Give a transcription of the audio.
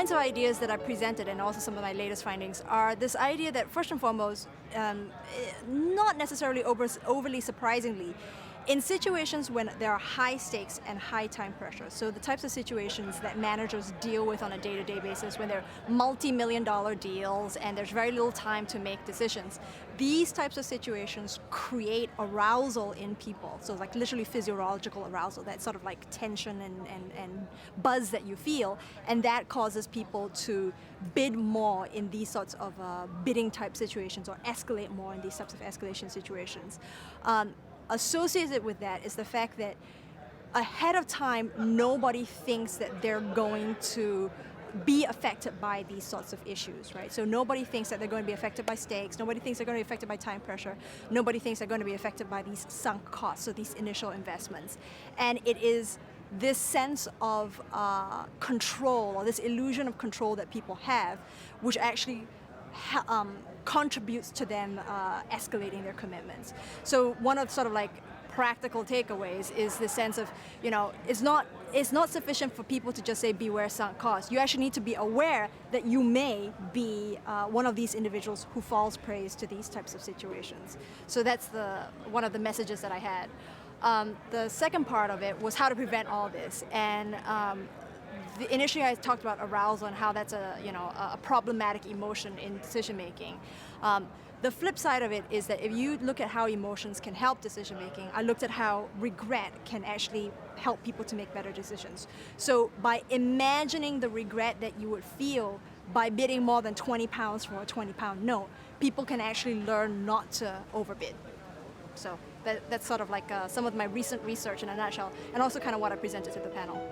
kinds of ideas that I presented and also some of my latest findings are this idea that first and foremost, not necessarily overly surprisingly, in situations when there are high stakes and high time pressure, so the types of situations that managers deal with on a day-to-day basis when they're multi-million-dollar deals and there's very little time to make decisions, these types of situations create arousal in people. So like literally physiological arousal, that sort of like tension and buzz that you feel, and that causes people to bid more in these sorts of bidding type situations or escalate more in these types of escalation situations. Associated with that is the fact that ahead of time, nobody thinks that they're going to be affected by these sorts of issues, right? So nobody thinks that they're going to be affected by stakes, nobody thinks they're going to be affected by time pressure, nobody thinks they're going to be affected by these sunk costs, so these initial investments. And it is this sense of control, or this illusion of control that people have, which actually contributes to them escalating their commitments. So one of sort of like practical takeaways is the sense of, it's not sufficient for people to just say beware sunk costs. You actually need to be aware that you may be one of these individuals who falls prey to these types of situations. So that's one of the messages that I had. The second part of it was how to prevent all this, and initially I talked about arousal and how that's a problematic emotion in decision making. The flip side of it is that if you look at how emotions can help decision making, I looked at how regret can actually help people to make better decisions. So by imagining the regret that you would feel by bidding more than 20 pounds for a 20-pound note, people can actually learn not to overbid. So that's sort of like some of my recent research in a nutshell, and also kind of what I presented to the panel.